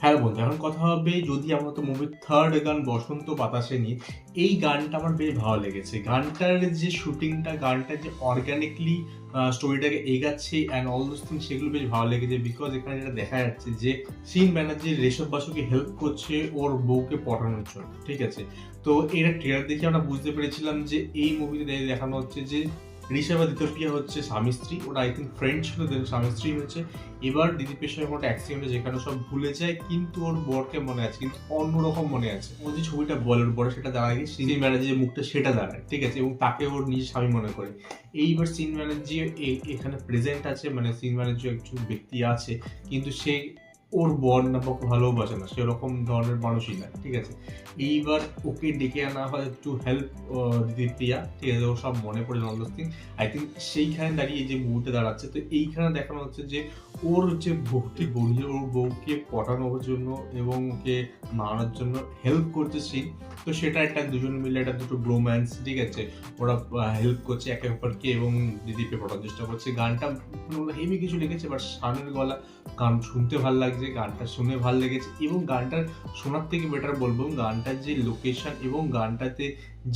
Hello বন্ধু, এখন কথা হবে যদি আমরা তো মুভির থার্ড গান বসন্ত বাতাসে নিয়ে। এই গানটা আমার বেশ ভালো লেগেছে। গানটার যে শুটিংটা, গানটার যে অর্গানিকলি স্টোরিটাকে এগাচ্ছে অ্যান্ড অল দোজ থিং, সেগুলো বেশ ভালো লেগেছে। বিকজ এখানে যেটা দেখা যাচ্ছে যে সিন ব্যানার্জি ঋষভ বাসুকে হেল্প করছে ওর বউকে পটানোর জন্য, ঠিক আছে। তো এরা ট্রেলার দেখে আমরা বুঝতে পেরেছিলাম যে এই মুভিতে দেখানো হচ্ছে যে ঋষভ আর দিতপ্রিয়া হচ্ছে স্বামী স্ত্রী। ওরা আই থিঙ্ক ফ্রেন্ড ছিল, দেন স্বামী স্ত্রী হয়েছে। এবার দিলীপের সঙ্গে কোনো অ্যাক্সিডেন্টে যেখানে সব ভুলে যায়, কিন্তু ওর বরকে মনে আছে, কিন্তু অন্যরকম মনে আছে। ও যে ছবিটা বলে ওর বড়, সেটা দাঁড়ায় গিয়ে সিন ব্যানার্জির মুখটা সেটা দাঁড়ায়, ঠিক আছে, এবং তাকে ওর নিজের স্বামী মনে করে। এইবার সিন ব্যানার্জি এখানে প্রেজেন্ট আছে, মানে সিন ব্যানার্জি একজন ব্যক্তি আছে, কিন্তু সে ওর বর না বা ভালোবাসে না, সেরকম ধরনের মানুষই না, ঠিক আছে। এইবার ওকে ডেকে আনা হয় টু হেল্প দিদিপ্রিয়া, ঠিক আছে, ও সব মনে পড়ে all those thing. I think সেইখানে দাঁড়িয়ে যে মুভিতে দাঁড়াচ্ছে, তো এইখানে দেখানো হচ্ছে যে ওর যে বউটি বলিয়ে ওর বউকে পটানোর জন্য এবং ওকে মারানোর জন্য হেল্প করছে সিন। তো সেটা একটা দুজন মিলে একটা দুটো ব্রোম্যান্স, ঠিক আছে, ওরা হেল্প করছে একে অপরকে এবং দিদিকে পটানোর চেষ্টা করছে। গানটা হেভি কিছু লেগেছে, বাট শানের গলা, গান শুনতে ভালো লাগছে, গানটা শুনে ভালো লেগেছে। এবং গানটার শোনার থেকে বেটার বলবো, গানটার যে লোকেশন এবং গানটাতে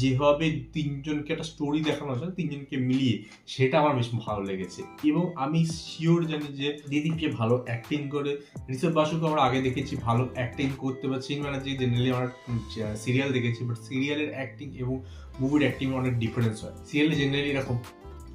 যেভাবে তিনজনকে একটা স্টোরি দেখানো হয়েছে, তিনজনকে মিলিয়ে, সেটা আমার বেশ ভালো লেগেছে। এবং আমি শিওর জানি যে দিদিকে ভালো অ্যাক্টিং করে। ঋষভ বাসুকে আমরা আগে দেখেছি ভালো অ্যাক্টিং করতে, বা সিন ব্যানার্জি জেনারেলি আমরা সিরিয়াল দেখেছি, বাট সিরিয়ালের অ্যাক্টিং এবং মুভির অ্যাক্টিং অনেক ডিফারেন্স হয়। সিরিয়ালে জেনারেলি এরকম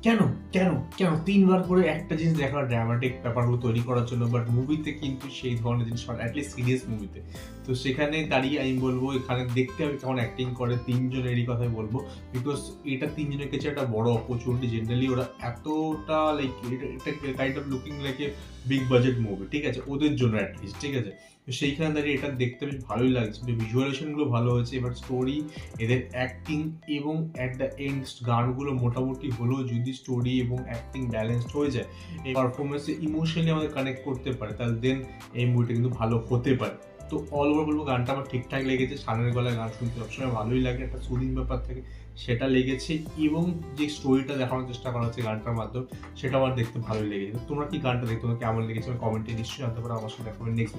কেন কেন কেন তিনবার করে একটা জিনিস দেখার ড্রামাটিক ব্যাপারগুলো তৈরি করার জন্য, বাট মুভিতে কিন্তু সেই ধরনের জিনিস হয় অ্যাটলিস্ট সিরিয়াস মুভিতে। তো সেখানে দাঁড়িয়ে আমি বলবো এখানে দেখতে হবে কেমন অ্যাক্টিং করে তিনজনেরই কথাই বলবো। বিকজ এটা তিনজনের কাছে একটা বড় অপরচুনিটি। জেনারেলি ওরা এতটা লাইক এটা kind of looking like a big budget movie, ঠিক আছে, ওদের জন্য অ্যাটলিস্ট, ঠিক আছে। তো সেইখানে দাঁড়িয়ে এটা দেখতে বেশ ভালোই লাগছে, ভিজুয়ালাইজেশনগুলো ভালো হয়েছে। এবার স্টোরি, এদের অ্যাক্টিং এবং অ্যাট দ্য এন্ড গানগুলো মোটামুটি হলেও যদি স্টোরি এবং অ্যাক্টিং ব্যালেন্সড হয়ে যায়, এই পারফরমেন্সে ইমোশনালি আমাদের কানেক্ট করতে পারে, তাহলে দেন এই মুভিটা কিন্তু ভালো হতে পারে। তো অল ওভার বলবো গানটা আমার ঠিকঠাক লেগেছে। শানের গলায় গান শুনতে সবসময় ভালোই লাগে, একটা সুদিন ব্যাপার থাকে, সেটা লেগেছে। এবং যে স্টোরিটা দেখানোর চেষ্টা করা হচ্ছে গানটার মাধ্যমে, সেটা আমার দেখতে ভালোই লেগেছে। তোমরা কি গানটা দেখতে, তোমার কেমন লেগেছে কমেন্টে নিশ্চয়ই জানতে পারো। আমার সাথে দেখা হবে নেক্সট।